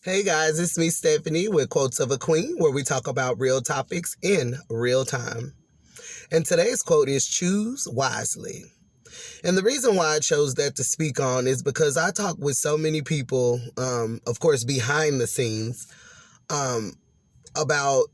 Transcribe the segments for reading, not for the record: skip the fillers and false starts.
Hey guys, it's me, Stephanie, with Quotes of a Queen, where we talk about real topics in real time. And today's quote is choose wisely. And the reason why I chose that to speak on is because I talk with so many people, of course, behind the scenes, about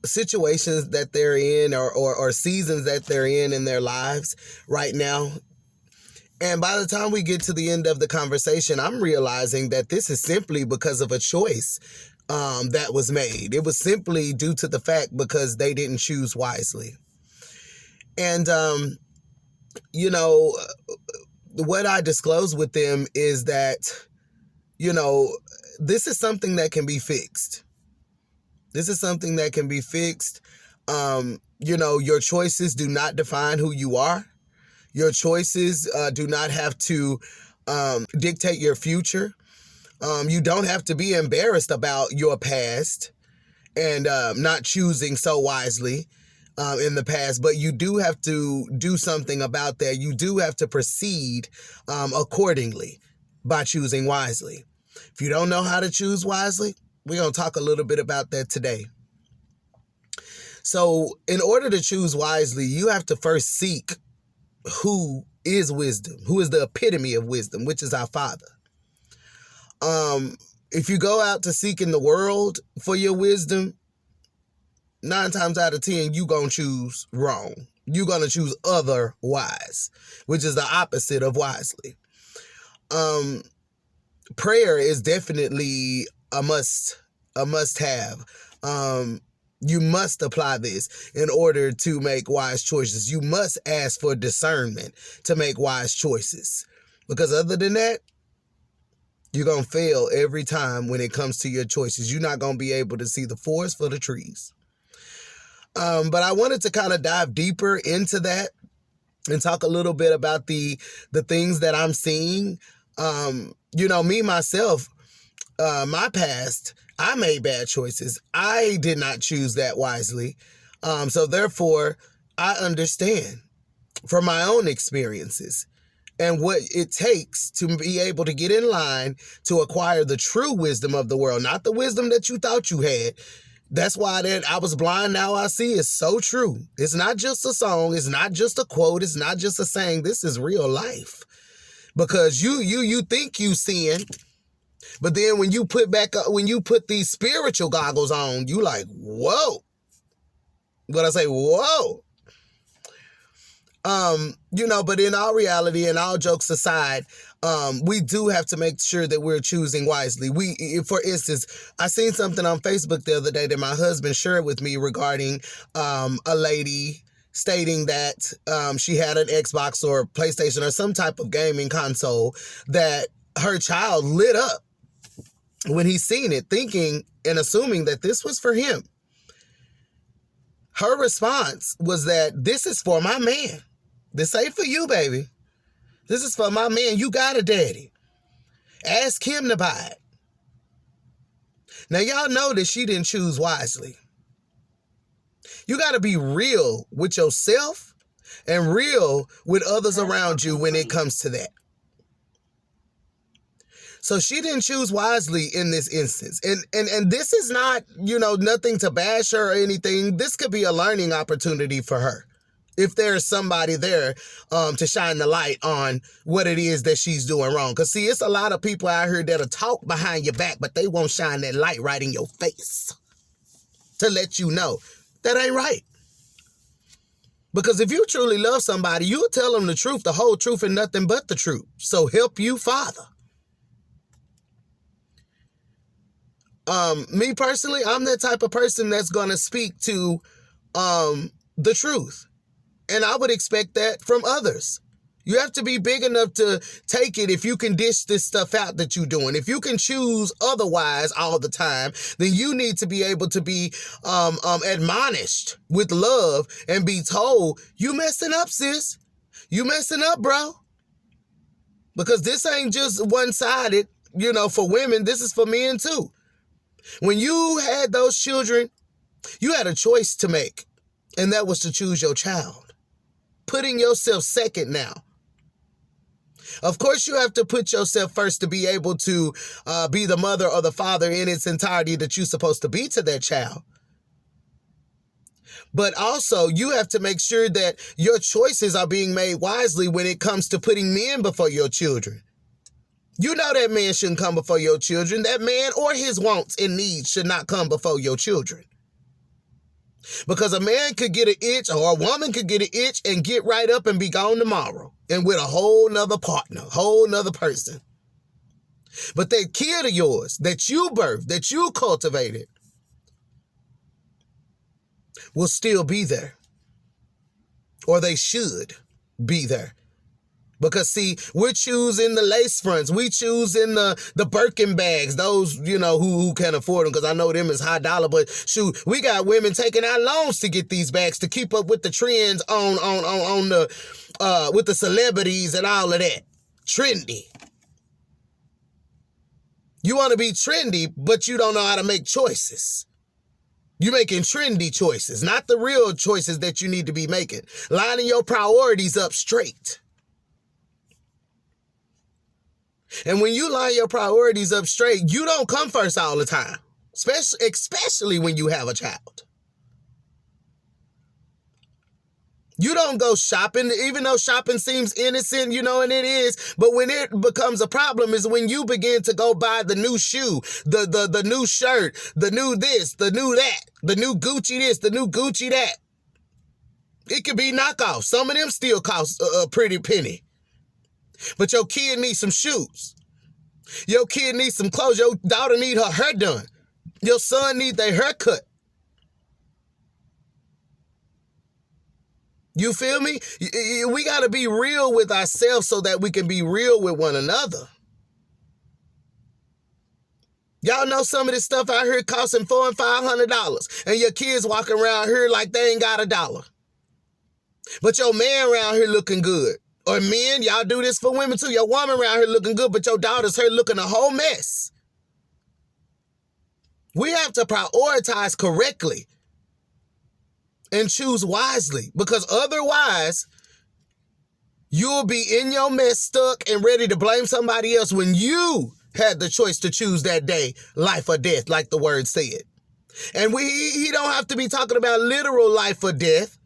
situations that they're in or seasons that they're in their lives right now. And by the time we get to the end of the conversation, I'm realizing that this is simply because of a choice that was made. It was simply due to the fact because they didn't choose wisely. And, what I disclose with them is that, this is something that can be fixed. This is something that can be fixed. Your choices do not define who you are. Your choices do not have to dictate your future. You don't have to be embarrassed about your past and not choosing so wisely in the past, but you do have to do something about that. You do have to proceed accordingly by choosing wisely. If you don't know how to choose wisely, we're going to talk a little bit about that today. So in order to choose wisely, you have to first seek who is wisdom, who is the epitome of wisdom, which is our Father. If you go out to seek in the world for your wisdom, 9 times out of 10, you're going to choose wrong. You're going to choose otherwise, which is the opposite of wisely. Prayer is definitely a must-have. You must apply this in order to make wise choices. You must ask for discernment to make wise choices. Because other than that, you're going to fail every time when it comes to your choices. You're not going to be able to see the forest for the trees. But I wanted to kind of dive deeper into that and talk a little bit about the things that I'm seeing. Me, myself, my past, I made bad choices. I did not choose that wisely. So therefore, I understand from my own experiences and what it takes to be able to get in line to acquire the true wisdom of the world, not the wisdom that you thought you had. That's why that I was blind, now I see is so true. It's not just a song. It's not just a quote. It's not just a saying. This is real life. Because you think you seeing, but then when you put these spiritual goggles on, you like, whoa. When I say, whoa. But in all reality and all jokes aside, we do have to make sure that we're choosing wisely. For instance, I seen something on Facebook the other day that my husband shared with me regarding a lady stating that she had an Xbox or PlayStation or some type of gaming console that her child lit up when he seen it, thinking and assuming that this was for him. Her response was that this is for my man. This ain't for you, baby. This is for my man. You got a daddy. Ask him to buy it. Now, y'all know that she didn't choose wisely. You got to be real with yourself and real with others around you when it comes to that. So she didn't choose wisely in this instance. And this is not, nothing to bash her or anything. This could be a learning opportunity for her. If there's somebody there to shine the light on what it is that she's doing wrong. Because, see, it's a lot of people out here that'll talk behind your back, but they won't shine that light right in your face to let you know that ain't right. Because if you truly love somebody, you'll tell them the truth, the whole truth, and nothing but the truth. So help you, Father. Me personally, I'm that type of person that's going to speak to the truth. And I would expect that from others. You have to be big enough to take it if you can dish this stuff out that you're doing. If you can choose otherwise all the time, then you need to be able to be admonished with love and be told, you messing up, sis. You messing up, bro. Because this ain't just one-sided, for women. This is for men too. When you had those children, you had a choice to make, and that was to choose your child. Putting yourself second now. Of course, you have to put yourself first to be able to be the mother or the father in its entirety that you're supposed to be to that child. But also, you have to make sure that your choices are being made wisely when it comes to putting men before your children. You know that man shouldn't come before your children. That man or his wants and needs should not come before your children. Because a man could get an itch or a woman could get an itch and get right up and be gone tomorrow. And with a whole nother partner, whole nother person. But that kid of yours that you birthed, that you cultivated, will still be there. Or they should be there. Because, see, we're choosing the lace fronts. We choosing the Birkin bags. Those, who can afford them, because I know them is high dollar. But, shoot, we got women taking out loans to get these bags to keep up with the trends with the celebrities and all of that. Trendy. You want to be trendy, but you don't know how to make choices. You're making trendy choices, not the real choices that you need to be making. Lining your priorities up straight. And when you line your priorities up straight, you don't come first all the time, especially when you have a child. You don't go shopping, even though shopping seems innocent, and it is. But when it becomes a problem is when you begin to go buy the new shoe, the new shirt, the new this, the new that, the new Gucci this, the new Gucci that. It could be knockoff. Some of them still cost a pretty penny. But your kid needs some shoes. Your kid needs some clothes. Your daughter needs her hair done. Your son needs their hair cut. You feel me? We got to be real with ourselves so that we can be real with one another. Y'all know some of this stuff out here costing $400 and $500, and your kids walking around here like they ain't got $1. But your man around here looking good. Or men, y'all do this for women too. Your woman around here looking good, but your daughter's here looking a whole mess. We have to prioritize correctly and choose wisely, because otherwise you'll be in your mess, stuck and ready to blame somebody else when you had the choice to choose that day, life or death, like the word said. And he don't have to be talking about literal life or death.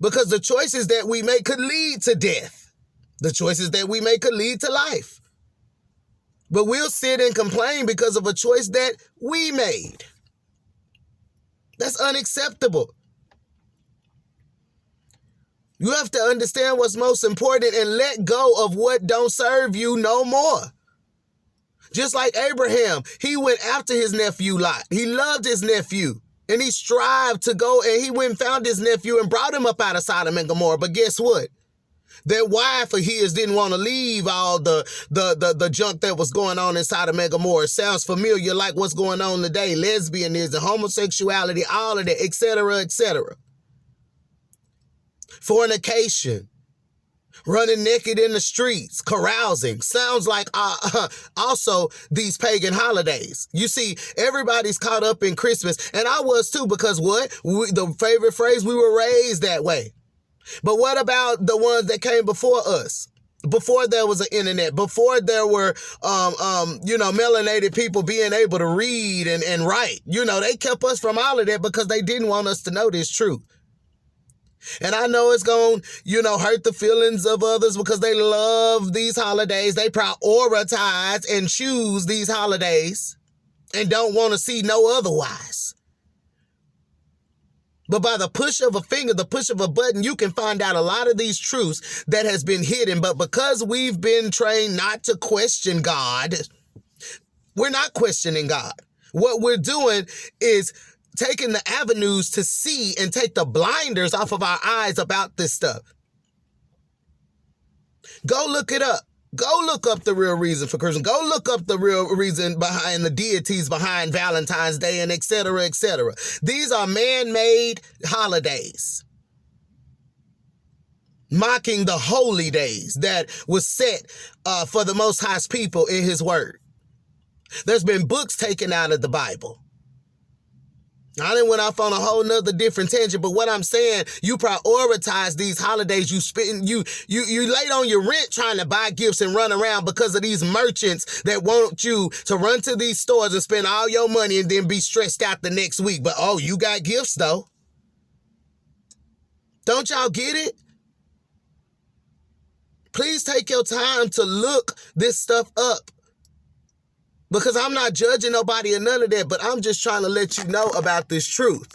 Because the choices that we make could lead to death. The choices that we make could lead to life. But we'll sit and complain because of a choice that we made. That's unacceptable. You have to understand what's most important and let go of what don't serve you no more. Just like Abraham, he went after his nephew Lot. He loved his nephew. And he strived to go, and he went and found his nephew and brought him up out of Sodom and Gomorrah. But guess what? That wife of his didn't want to leave all the junk that was going on in Sodom and Gomorrah. Sounds familiar like what's going on today. Lesbianism, homosexuality, all of that, etc., etc. Fornication. Running naked in the streets, carousing. Sounds like also these pagan holidays. You see, everybody's caught up in Christmas. And I was too, because what? The favorite phrase, we were raised that way. But what about the ones that came before us? Before there was an internet, before there were, melanated people being able to read and write. They kept us from all of that because they didn't want us to know this truth. And I know it's going to, hurt the feelings of others because they love these holidays. They prioritize and choose these holidays and don't want to see no otherwise. But by the push of a finger, the push of a button, you can find out a lot of these truths that has been hidden. But because we've been trained not to question God, we're not questioning God. What we're doing is taking the avenues to see and take the blinders off of our eyes about this stuff. Go look it up. Go look up the real reason for Christmas. Go look up the real reason behind the deities behind Valentine's Day and et cetera, et cetera. These are man-made holidays, mocking the holy days that was set for the Most High's people in his word. There's been books taken out of the Bible. I done went off on a whole nother different tangent, but what I'm saying, you prioritize these holidays. You spend, you late on your rent trying to buy gifts and run around because of these merchants that want you to run to these stores and spend all your money and then be stressed out the next week. But oh, you got gifts though. Don't y'all get it? Please take your time to look this stuff up. Because I'm not judging nobody or none of that, but I'm just trying to let you know about this truth.